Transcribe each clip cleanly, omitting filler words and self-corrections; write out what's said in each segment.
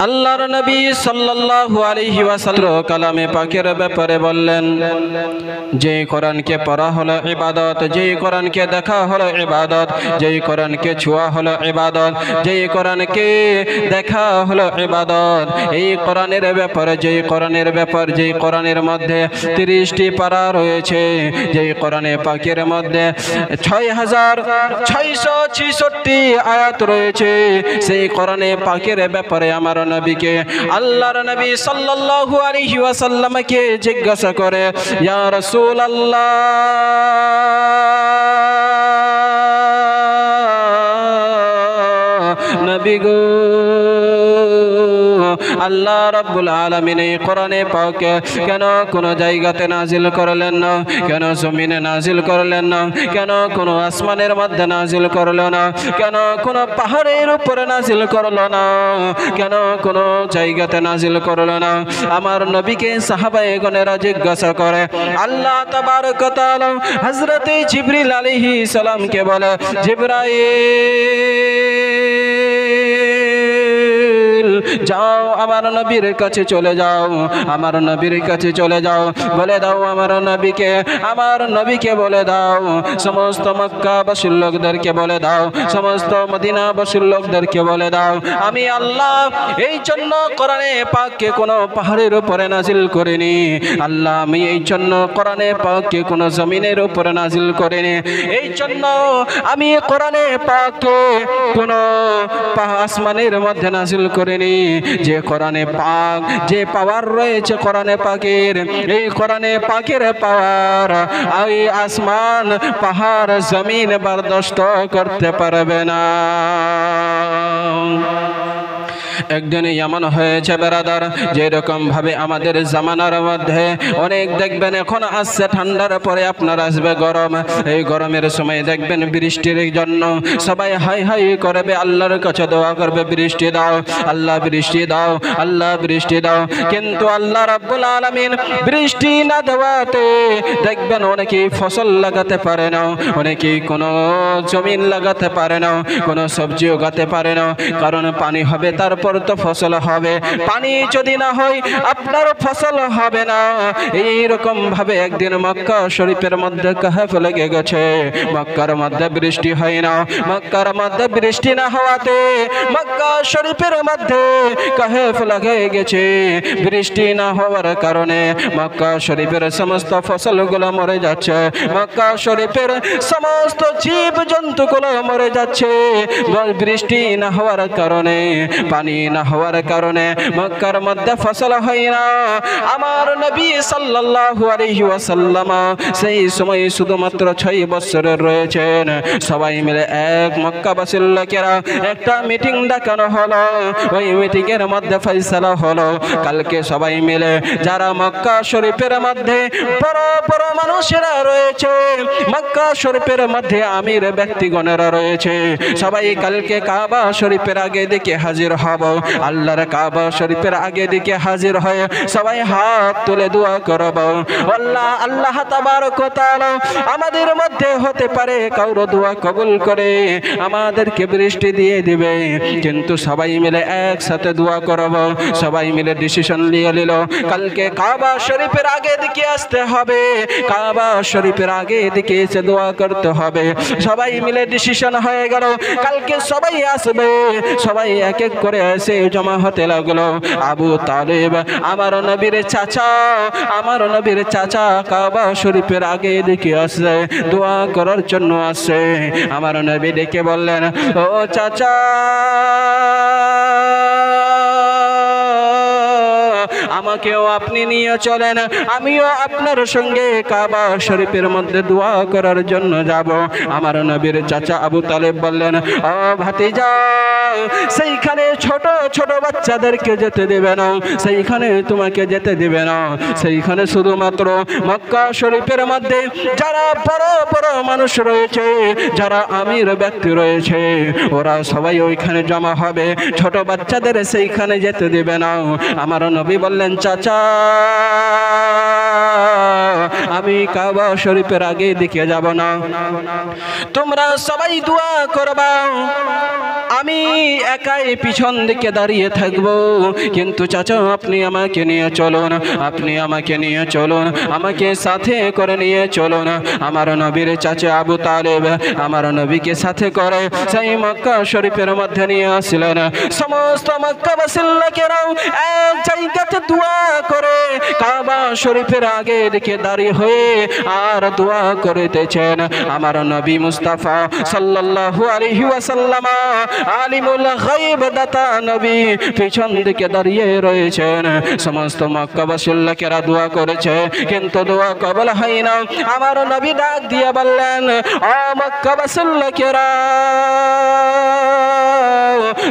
আল্লাহর নবী সাল্লাল্লাহু আলাইহি ওয়াসাল্লাম কালামে পাকের ব্যাপারে বললেন, যে কোরআনকে পড়া হলো ইবাদত, যে কোরআনকে দেখা হলো ইবাদত, যে কোরআনকে ছোঁয়া হলো ইবাদত, যে কোরআনকে দেখা হলো ইবাদত। এই কোরআনের ব্যাপারে যেই কোরআনের মধ্যে 30টি পারা রয়েছে, যেই কোরআনে পাকের মধ্যে 6666 আয়াত রয়েছে, সেই কোরআনে পাকের ব্যাপারে আমার নবীকে আল্লাহর নবী সাল্লাল্লাহু আলাইহি ওয়াসাল্লামকে জিজ্ঞাসা করে, ইয়া রাসূলুল্লাহ, নবী গো, আল্লাহ রাব্বুল আলামিন এই কোরআনে পাক কেন কোন জায়গাতে নাজিল করলেন না, কেন জমিনে নাজিল করলেন না, কেন কোন আসমানের মধ্যে নাজিল করলো না, কেন কোন পাহাড়ের উপরে নাজিল করলো না, কেন কোন জায়গাতে নাজিল করলো না? আমার নবীকে সাহাবায়ে-গণেরা জিজ্ঞাসা করে। আল্লাহ তাবারক ওয়া তাআলা হযরতে জিবরিল আলাইহিস সালামকে বলে, জিবরাইল, যাও আমার নবীর কাছে চলে যাও, আমার নবীর কাছে চলে যাও, বলে দাও আমার নবীকে বলে দাও, সমস্ত মক্কাবাসীর লোকদেরকে বলে দাও, সমস্ত মদিনাবাসীর লোকদেরকে বলে দাও, আমি আল্লাহ এই জন্য কোরআনে পাককে কোনো পাহাড়ের উপরে নাজিল করিনি, আল্লাহ আমি এই জন্য কোরআনে পাককে কোনো জমিনের উপরে নাজিল করিনি, এই জন্য আমি কোরআনে পাককে কোনো আসমানের মধ্যে নাজিল করিনি। যে কোরআনে পাক, যে পাওয়ার রয়েছে কোরআনে পাকের, এই কোরআনে পাকের পাওয়ার এই আসমান পাহাড় জমিন বরদাস্ত করতে পারবে না। একদিন এমন হয়েছে বেরাদার, যেরকম ভাবে আমাদের জামানার মধ্যে অনেক দেখবেন এখন আসছে ঠান্ডার পরে আপনার আসবে গরম, এই গরমের সময় দেখবেন বৃষ্টির জন্য সবাই হাই হাই করবে, আল্লাহর কাছে দোয়া করবে, বৃষ্টি দাও আল্লাহ, বৃষ্টি দাও আল্লাহ, বৃষ্টি দাও। কিন্তু আল্লাহ রাব্বুল আলামিন বৃষ্টি না দেওয়াতে দেখবেন অনেকেই ফসল লাগাতে পারে না, অনেকেই কোনো জমিন লাগাতে পারে না, কোনো সবজি উগাতে পারে না, কারণ পানি হবে তারপর তো ফসল হবে, পানি যদি না হয় আপনার ফসল হবে না। এইরকম ভাবে একদিন মক্কা শরীফের মধ্যে কাহেফ লেগে গেছে, মক্কার মধ্যে বৃষ্টি হয় না, মক্কার মধ্যে বৃষ্টি না হওয়াতে মক্কা শরীফের মধ্যে কাহেফ লেগে গেছে। বৃষ্টি না হওয়ার কারণে মক্কা শরীফের সমস্ত ফসলগুলো মরে যাচ্ছে, মক্কা শরীফের সমস্ত জীব জন্তুগুলো মরে যাচ্ছে। বৃষ্টি না হওয়ার কারণে, পানি না হওয়ার কারণে মক্কার মধ্যে ফসল হয় না। আমার নবী সাল্লাল্লাহু আলাইহি ওয়াসাল্লাম সেই সময় শুধুমাত্র 6 বছরের রয়েছেন। সবাই মিলে এক মক্কাবাসীর লোকেরা একটা মিটিং ডাকানো হলো, ওই মিটিং এর মধ্যে ফয়সালা হলো, কালকে সবাই মিলে যারা মক্কা শরীফের মধ্যে বড় বড় মানুষেরা রয়েছে, মক্কা শরীফের মধ্যে আমির ব্যক্তিগণেরা রয়েছে, সবাই কালকে কাবা শরীফের আগে দিকে হাজির হব। আল্লাহর কাবা শরীফের আগে দিকে হাজির হয়ে সবাই হাত তুলে দোয়া করব, আল্লাহ আল্লাহ তাবারক ওয়া তাআলা আমাদের মধ্যে হতে পারে কারো দোয়া কবুল করে আমাদেরকে বৃষ্টি দিয়ে দিবে। কিন্তু সবাই মিলে একসাথে দোয়া করব, সবাই মিলে ডিসিশন নিয়ে নিল কালকে কাবা শরীফের আগে দিকে আসতে হবে, কাবা শরীফের আগে দিকে এসে দোয়া করতে হবে। সবাই মিলে ডিসিশন হয়ে গেল কালকে সবাই আসবে, সবাই এক এক করে এসে জমা হতে লাগলো। আবু তালেব আমার নবীর চাচা কাবা শরীফের আগে দিকে আসছে, দোয়া করার জন্য আসছে। আমার নবী ডেকে বললেন, ও চাচা, আমাকেও আপনি নিয়ে চলেন, আমিও আপনার সঙ্গে কাবা শরীফের মধ্যে দোয়া করার জন্য যাব। আমার নবীর চাচা আবু তালেব বললেন, ও ভাতিজা, সেইখানে ছোট ছোট বাচ্চাদেরকে যেতে দেবে না, সেইখানে তোমাকে যেতে দেবে না, সেইখানে শুধুমাত্র মক্কা শরীফের মধ্যে যারা বড় বড় মানুষ রয়েছে, যারা আমির ব্যক্তি রয়েছে, ওরা সবাই ওইখানে জমা হবে, ছোট বাচ্চাদের সেইখানে যেতে দেবে না। আমার নবী বললেন, চাচা আমি কাবা শরীফের আগে দিকে যাব না। তোমরা সবাই দোয়া করবা, আমি একাই পিছন দিকে দাঁড়িয়ে থাকবো। কিন্তু চাচা আপনি আমাকে নিয়ে চলুন, আপনি আমাকে নিয়ে চলুন, আমাকে সাথে করে নিয়ে চলুন। আমার নবীর চাচা আবু তালেব আমার নবীকে সাথে করে সেই মক্কা শরীফের মধ্যে নিয়ে আসলেন। সমস্ত মক্কাবাসীর লোকেরাও এক জায়গাতে দোয়া করে কাবা শরীফের আগে দিকে দাঁড়িয়ে হয়ে আর দোয়া করিতেছেন। আমার নবী মুস্তাফা সাল্লাল্লাহু আলাইহি ওয়াসাল্লাম আলিমুল গায়ব দাতা নবী পিছন দিকে দাঁড়িয়ে রয়েছেন। সমস্ত মক্কাবাসীর লোকেরা দোয়া করেছে, কিন্তু দোয়া কবুল হয় না। আমার নবী ডাক দিয়ে বললেন, ও মক্কাবাসীর লোকেরা,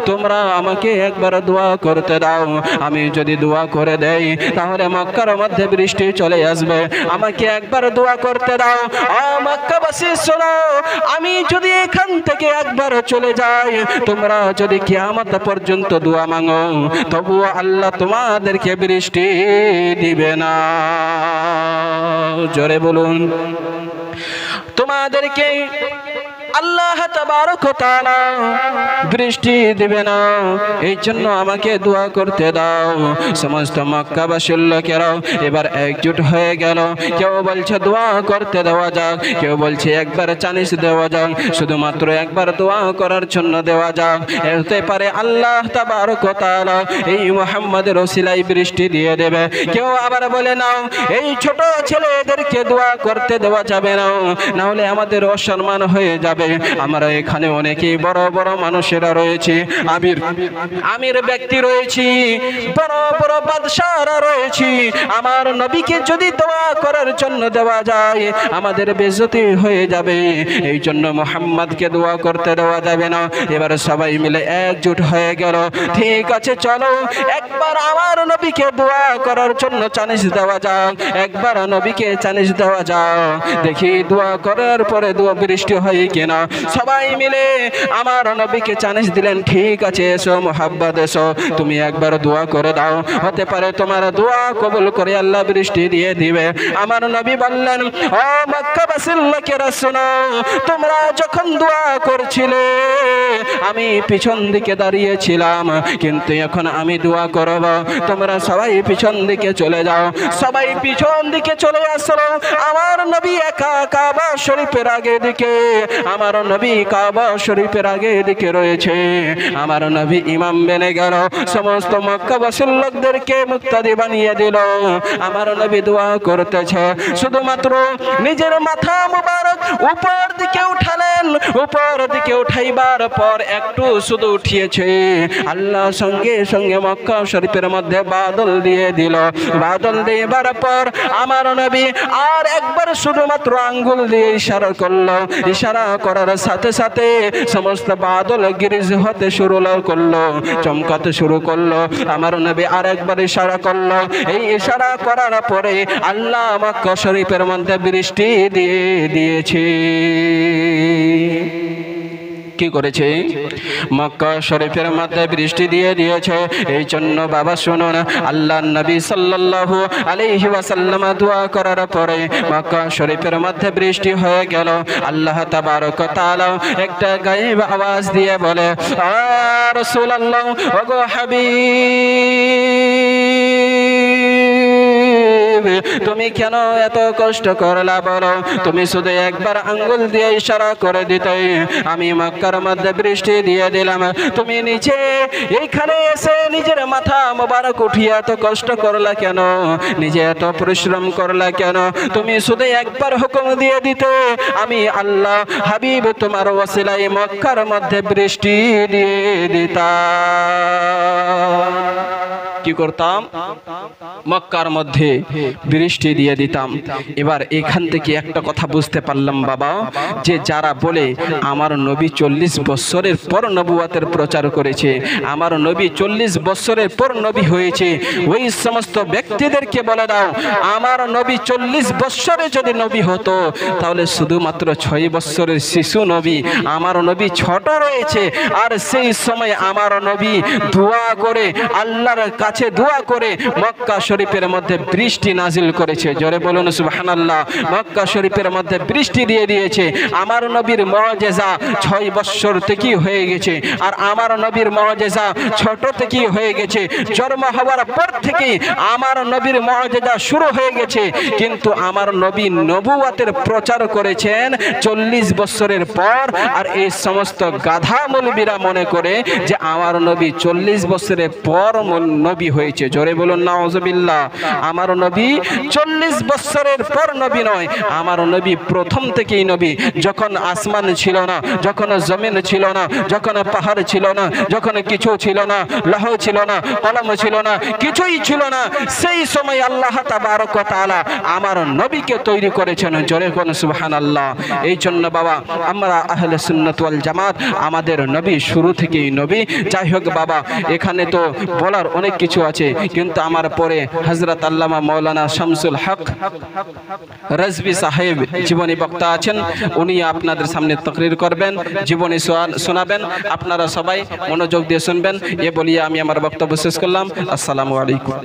তোমরা আমাকে একবার দোয়া করতে দাও। আমি যদি দোয়া করে দেই তাহলে মক্কার মধ্যে বৃষ্টি চলে আসবে। আমাকে একবার দোয়া করতে দাও। ও মক্কাবাসী শোনো, আমি যদি এখান থেকে একবার চলে যাই, তোমরা যদি কিয়ামত পর্যন্ত দোয়া মাঙ্গো, তবুও আল্লাহ তোমাদেরকে বৃষ্টি দিবে না। জোরে বলুন, তোমাদেরকে আল্লাহ তাবারক ওয়া তাআলা বৃষ্টি দিবে না। এই জন্য আমাকে দোয়া করতে দাও। সমস্ত মক্কাবাসীর লোকেরা এবার একজোট হয়ে গেল। কেউ বলছে দোয়া করতে দেওয়া যাক, কেউ বলছে একবার চানিস দেওয়া যাক, শুধুমাত্র একবার দোয়া করার জন্য দেওয়া যাক। হতে পারে আল্লাহ তাবারক ওয়া তাআলা এই মুহাম্মদের ওসিলায় বৃষ্টি দিয়ে দেবে। কেউ আবার বলে নাও এই ছোট ছেলেদেরকে দোয়া করতে দেওয়া যাবে না, না হলে আমাদের অসম্মান হয়ে যাবে। আমরা এখানে অনেকেই বড় বড় মানুষেরা রয়েছে, আমির ব্যক্তি রয়েছি, বড় বড় বাদশাহরা রয়েছি। আমার নবীকে যদি দোয়া করার জন্য দেওয়া যায় আমাদের বেইজ্জতি হয়ে যাবে। এই জন্য মুহাম্মদকে দোয়া করতে দেওয়া যাবে না। এবার সবাই মিলে একজোট হয়ে গেল, ঠিক আছে চলো একবার আমার নবীকে দোয়া করার জন্য চানিস দেওয়া যাক, একবার নবীকে চানিস দেওয়া যাক, দেখি দোয়া করার পরে দোয়া বৃষ্টি হয় কিনা। সবাই মিলে আমার নবীকে চানিস দিলেন, ঠিক আছে এসো মুহাম্মদ এসো, তুমি একবার দোয়া করে দাও, হতে পারে তোমার দোয়া কবুল করে আল্লাহ বৃষ্টি দিয়ে দিবে। আমার নবী বললেন, ও মক্কাবাসীর লোকেরা শোনো, তোমরা যখন দোয়া করছিলে আমি পিছন দিকে দাঁড়িয়েছিলাম, কিন্তু এখন আমি দোয়া করব, তোমরা সবাই পিছন দিকে চলে যাও। সবাই পিছন দিকে চলে আসলো। আমার নবী একা কাবা শরীফের আগে দিকে, আমার নবী কাবা শরীফের আগে দিকে রয়েছে। আমার নবী ইমাম বেনে গেল, সমস্ত মক্কাবাসীর লোকদেরকে মুক্তাদি বানিয়ে দিল। আমার নবী দোয়া করতেছে, শুধুমাত্র নিজের মাথা মুবারক উপর দিকে উঠালেন। উপর দিকে উঠাইবার পর একটু শুধু উঠিয়েছে, আল্লাহ সঙ্গে সঙ্গে মক্কা শরীফের মধ্যে বাদল দিয়ে দিল। বাদল দেবার পর আমার নবী আর একবার শুধুমাত্র আঙ্গুল দিয়ে ইশারা করলো। ইশারা করার সাথে সাথে সমস্ত বাদল গিরিজ হতে শুরু করলো, চমকাতে শুরু করলো। আমার নবী আর একবার ইশারা করলো। এই ইশারা করার পরে আল্লাহ মক্কা শরীফের মধ্যে বৃষ্টি দিয়ে দিয়েছে। কি করেছে? মক্কা শরীফের মধ্যে বৃষ্টি দিয়ে দিয়েছে। এই জন্য বাবা শুনুন, আল্লাহর নবী সাল্লাল্লাহু আলাইহি ওয়াসাল্লাম দোয়া করার পরে মক্কা শরীফের মধ্যে বৃষ্টি হয়ে গেল। আল্লাহ তাবারক ওয়া তাআলা একটা গায়েব আওয়াজ দিয়ে বলে, আ রাসূলুল্লাহ ওগো হাবিব, তুমি কেন এত কষ্ট করলা বলো? তুমি শুধু একবার আঙ্গুল দিয়ে ইশারা করে দিতে আমি মক্কার মধ্যে বৃষ্টি দিয়ে দিলাম। তুমি নিচে এইখানে এসে নিজের মাথা মোবারক উঠিয়ে এত কষ্ট করলা কেন? নিজে এত পরিশ্রম করলা কেন? তুমি শুধু একবার হুকুম দিয়ে দিতে আমি আল্লাহ হাবিব তোমার ওসিলায় মক্কার মধ্যে বৃষ্টি দিয়ে দিতাম। কি করতাম? মক্কার মধ্যে বৃষ্টি দিয়ে দিতাম। এবার এখান থেকে একটা কথা বুঝতে পারলাম বাবা, যে যারা বলে আমার নবী 40 বছরের পর নবুয়তের প্রচার করেছে, আমার নবী 40 বছরের পর নবী হয়েছে, ওই সমস্ত ব্যক্তিদেরকে বলে দাও আমার নবী 40 বছরে যদি নবী হতো তাহলে শুধুমাত্র 6 বছরের শিশু নবী, আমার নবী ছোট রয়েছে। আর সেই সময় আমার নবী দোয়া করে আল্লাহর কাছে দোয়া করে মক্কা শরীফের মধ্যে বৃষ্টি নাজিল করেছে। জোরে বলুন সুবহানাল্লাহ। মক্কা শরীফের মধ্যে বৃষ্টি দিয়ে দিয়েছে। আমার নবীর মুআজিজা 6 বছর থেকেই হয়ে গেছে, আর আমার নবীর মুআজিজা ছোট থেকেই হয়ে গেছে। জন্ম হওয়ার পর থেকেই আমার নবীর মুআজিজা শুরু হয়ে গেছে, কিন্তু আমার নবী নবুয়তের প্রচার করেছেন 40 বছরের পর। আর এই সমস্ত গাধা মৌলবীরা মনে করে যে আমার নবী 40 বছরের পর নবী হয়েছে। জোরে বলুন নাউজুবিল্লাহ। আমার নবী 40 বছরের পর নবী নয়, আমার নবী প্রথম থেকেই নবী। যখন আসমান ছিল না, যখন জমিন ছিল না, যখন পাহাড় ছিল না, যখন কিছু ছিল না, লৌহ ছিল না, কলম ছিল না, কিছুই ছিল না, সেই সময় আল্লাহ তাবারক ওয়া তাআলা আমার নবীকে তৈরি করেছেন। জোরে কোন সুবহানাল্লাহ। এই জন্য বাবা, আমরা আহলে সুন্নাত ওয়াল জামাত, আমাদের নবী শুরু থেকেই নবী। যাই হোক বাবা, এখানে তো বলার অনেক কিছু আছে, কিন্তু আমার পরে হযরত আল্লামা মাওলানা শামসুল হক রাজভী সাহেব জীবনী বক্তা আছেন, উনি আপনাদের সামনে তাকরীর করবেন, জীবনী শোনাবেন। আপনারা সবাই মনোযোগ দিয়ে শুনবেন। এ বলিয়ে আমি আমার বক্তব্য শেষ করলাম। আসসালামু আলাইকুম।